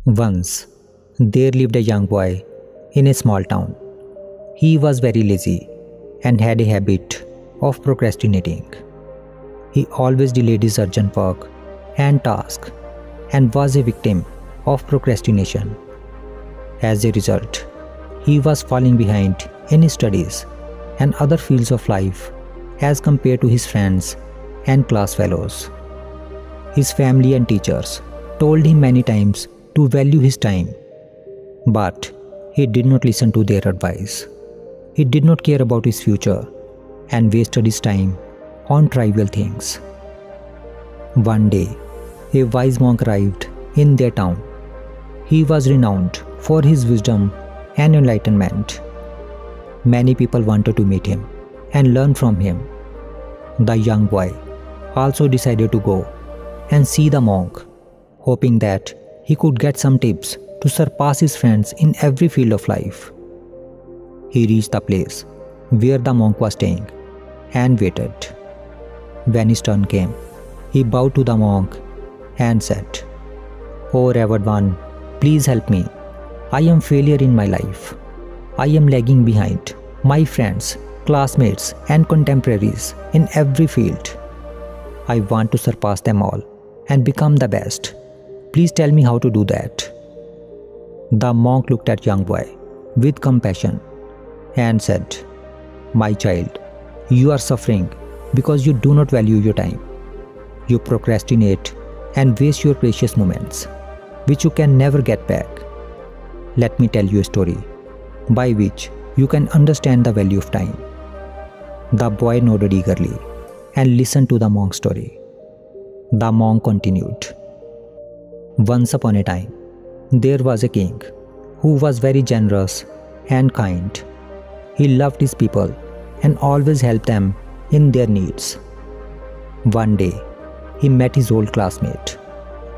Once, there lived a young boy in a small town. He was very lazy and had a habit of procrastinating. He always delayed his urgent work and task and was a victim of procrastination. As a result, he was falling behind in his studies and other fields of life as compared to his friends and class fellows. His family and teachers told him many times to value his time, but he did not listen to their advice. He did not care about his future and wasted his time on trivial things. One day, a wise monk arrived in their town. He was renowned for his wisdom and enlightenment. Many people wanted to meet him and learn from him. The young boy also decided to go and see the monk, hoping that he could get some tips to surpass his friends in every field of life. He reached the place where the monk was staying and waited. When his turn came, he bowed to the monk and said, "O revered one, please help me. I am failure in my life. I am lagging behind my friends, classmates and contemporaries in every field. I want to surpass them all and become the best. Please tell me how to do that." The monk looked at young boy with compassion and said, "My child, you are suffering because you do not value your time. You procrastinate and waste your precious moments, which you can never get back. Let me tell you a story by which you can understand the value of time." The boy nodded eagerly and listened to the monk's story. The monk continued. Once upon a time, there was a king who was very generous and kind. He loved his people and always helped them in their needs. One day, he met his old classmate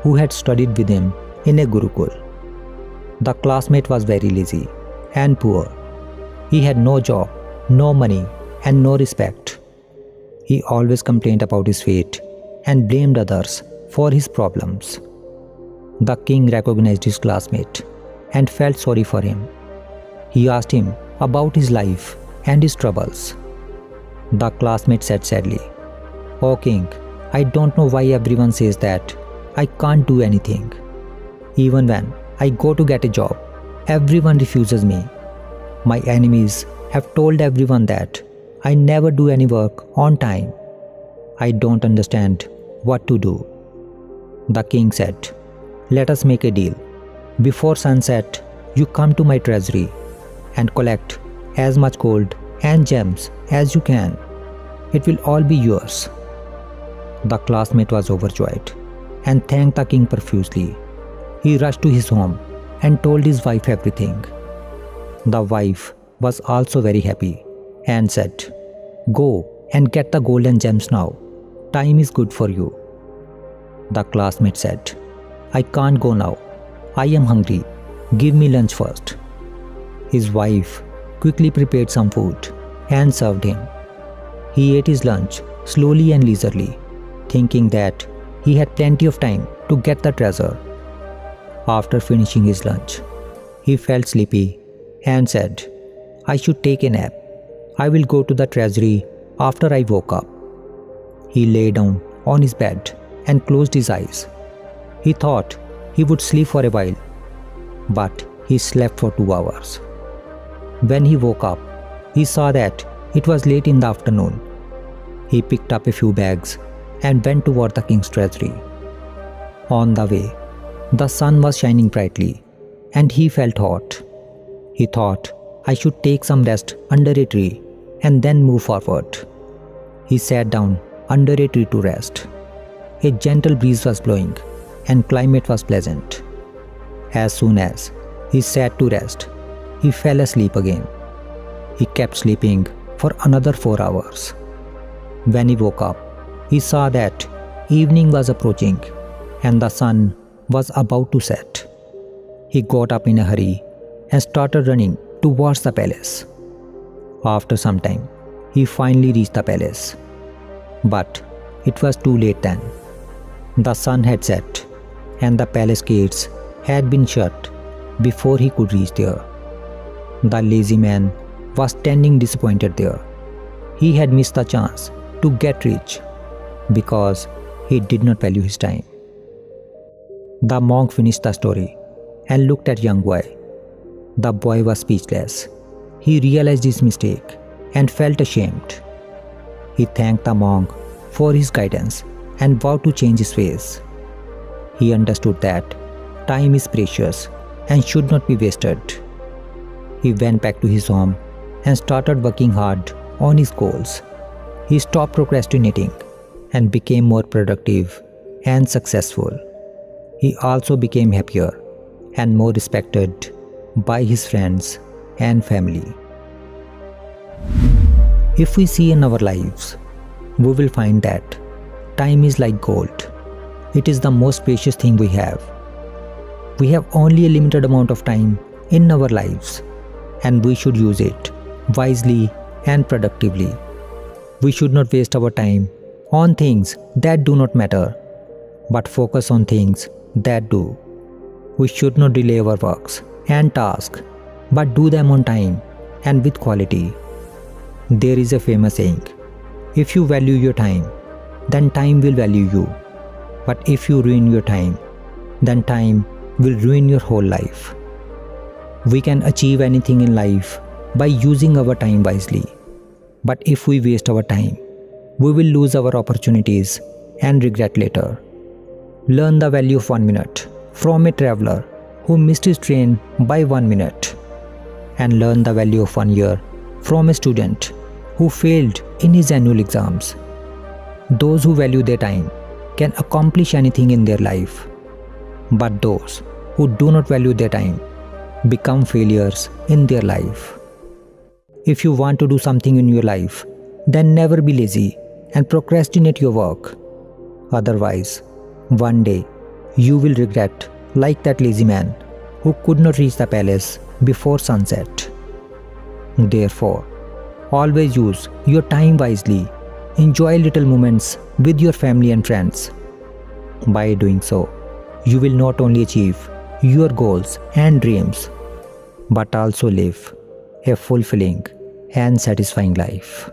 who had studied with him in a Gurukul. The classmate was very lazy and poor. He had no job, no money, and no respect. He always complained about his fate and blamed others for his problems. The king recognized his classmate and felt sorry for him. He asked him about his life and his troubles. The classmate said sadly, "O king, I don't know why everyone says that I can't do anything. Even when I go to get a job, everyone refuses me. My enemies have told everyone that I never do any work on time. I don't understand what to do." The king said, "Let us make a deal. Before sunset, you come to my treasury and collect as much gold and gems as you can. It will all be yours." The classmate was overjoyed and thanked the king profusely. He rushed to his home and told his wife everything. The wife was also very happy and said, "Go and get the gold and gems now. Time is good for you." The classmate said, "I can't go now. I am hungry. Give me lunch first." His wife quickly prepared some food and served him. He ate his lunch slowly and leisurely, thinking that he had plenty of time to get the treasure. After finishing his lunch, he felt sleepy and said, "I should take a nap. I will go to the treasury after I woke up." He lay down on his bed and closed his eyes. He thought he would sleep for a while, but he slept for 2 hours. When he woke up, he saw that it was late in the afternoon. He picked up a few bags and went toward the king's treasury. On the way, the sun was shining brightly and he felt hot. He thought, "I should take some rest under a tree and then move forward." He sat down under a tree to rest. A gentle breeze was blowing and climate was pleasant. As soon as he sat to rest, he fell asleep again. He kept sleeping for another 4 hours. When he woke up, he saw that evening was approaching and the sun was about to set. He got up in a hurry and started running towards the palace. After some time, he finally reached the palace. But it was too late then. The sun had set and the palace gates had been shut before he could reach there. The lazy man was standing disappointed there. He had missed the chance to get rich because he did not value his time. The monk finished the story and looked at young boy. The boy was speechless. He realized his mistake and felt ashamed. He thanked the monk for his guidance and vowed to change his ways. He understood that time is precious and should not be wasted. He went back to his home and started working hard on his goals. He stopped procrastinating and became more productive and successful. He also became happier and more respected by his friends and family. If we see in our lives, we will find that time is like gold. It is the most precious thing we have. We have only a limited amount of time in our lives, and we should use it wisely and productively. We should not waste our time on things that do not matter, but focus on things that do. We should not delay our works and tasks, but do them on time and with quality. There is a famous saying, if you value your time, then time will value you. But if you ruin your time, then time will ruin your whole life. We can achieve anything in life by using our time wisely. But if we waste our time, we will lose our opportunities and regret later. Learn the value of 1 minute from a traveler who missed his train by 1 minute. And learn the value of 1 year from a student who failed in his annual exams. Those who value their time can accomplish anything in their life. But those who do not value their time become failures in their life. If you want to do something in your life, then never be lazy and procrastinate your work. Otherwise, one day you will regret like that lazy man who could not reach the palace before sunset. Therefore, always use your time wisely. Enjoy little moments with your family and friends. By doing so, you will not only achieve your goals and dreams, but also live a fulfilling and satisfying life.